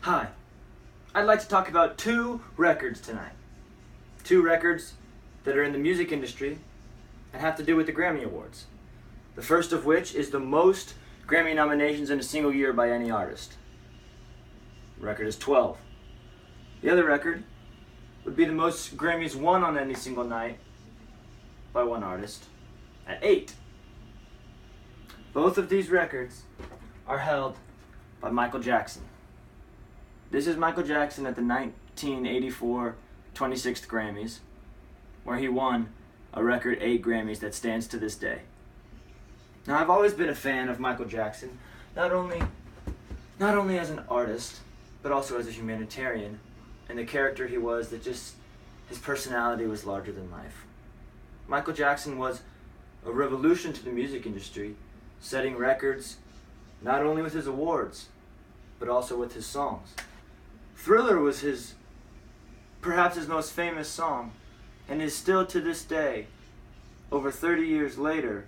Hi, I'd like to talk about two records tonight. Two records that are in the music industry and have to do with the Grammy Awards. The first of which is the most Grammy nominations in a single year by any artist. The record is 12. The other record would be the most Grammys won on any single night by one artist at 8. Both of these records are held by Michael Jackson. This is Michael Jackson at the 1984 26th Grammys, where he won a record 8 Grammys that stands to this day. Now, I've always been a fan of Michael Jackson, not only as an artist, but also as a humanitarian, and the character he was, that just his personality was larger than life. Michael Jackson was a revolution to the music industry, setting records not only with his awards, but also with his songs. Thriller was perhaps his most famous song, and is still to this day, over 30 years later,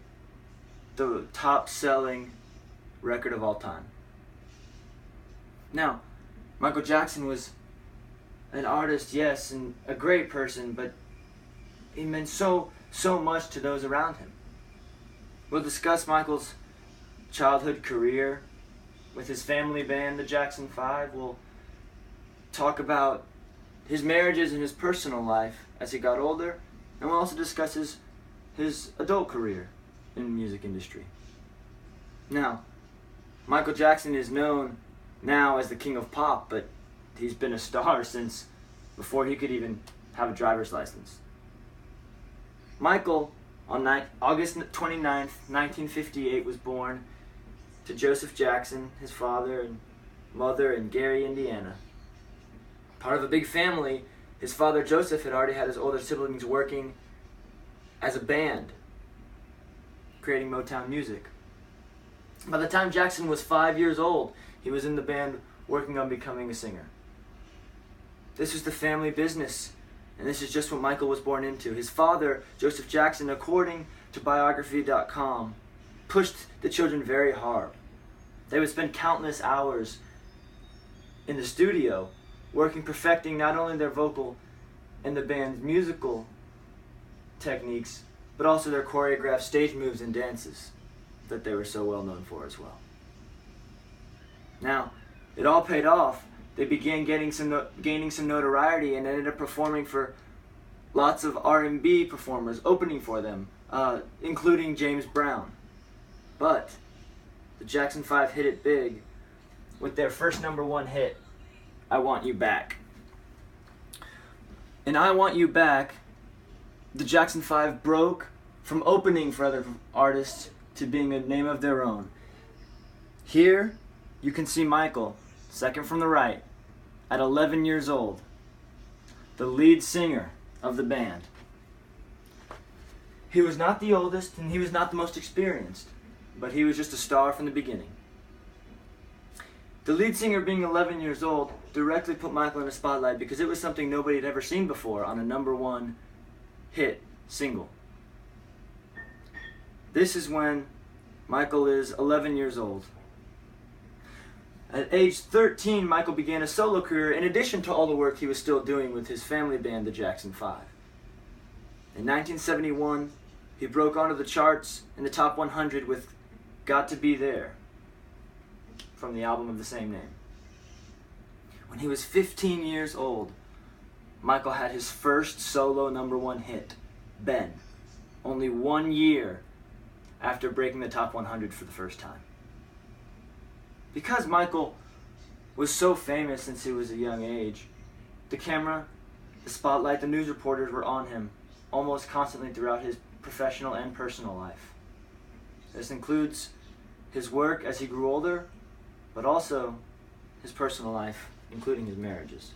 the top-selling record of all time. Now, Michael Jackson was an artist, yes, and a great person, but he meant so much to those around him. We'll discuss Michael's childhood career with his family band, the Jackson 5. We'll talk about his marriages and his personal life as he got older, and we'll also discuss his adult career in the music industry. Now, Michael Jackson is known now as the king of pop, but he's been a star since before he could even have a driver's license. Michael, on August 29th, 1958, was born to Joseph Jackson, his father and mother, in Gary, Indiana. Part of a big family, his father Joseph had already had his older siblings working as a band, creating Motown music. By the time Jackson was 5 years old, he was in the band working on becoming a singer. This was the family business, and this is just what Michael was born into. His father, Joseph Jackson, according to biography.com, pushed the children very hard. They would spend countless hours in the studio working, perfecting not only their vocal and the band's musical techniques, but also their choreographed stage moves and dances that they were so well known for as well. Now, it all paid off. They began gaining some notoriety and ended up performing for lots of R&B performers, opening for them, including James Brown. But the Jackson 5 hit it big with their first #1 hit, I Want You Back. In I Want You Back, the Jackson 5 broke from opening for other artists to being a name of their own. Here, you can see Michael, second from the right, at 11 years old, the lead singer of the band. He was not the oldest and he was not the most experienced, but he was just a star from the beginning. The lead singer, being 11 years old, directly put Michael in the spotlight because it was something nobody had ever seen before on a #1 hit single. This is when Michael is 11 years old. At age 13, Michael began a solo career in addition to all the work he was still doing with his family band, the Jackson 5. In 1971, he broke onto the charts in the top 100 with Got to Be There, from the album of the same name. When he was 15 years old, Michael had his first solo #1 hit, Ben, only 1 year after breaking the top 100 for the first time. Because Michael was so famous since he was a young age, the camera, the spotlight, the news reporters were on him almost constantly throughout his professional and personal life. This includes his work as he grew older, but also his personal life, including his marriages.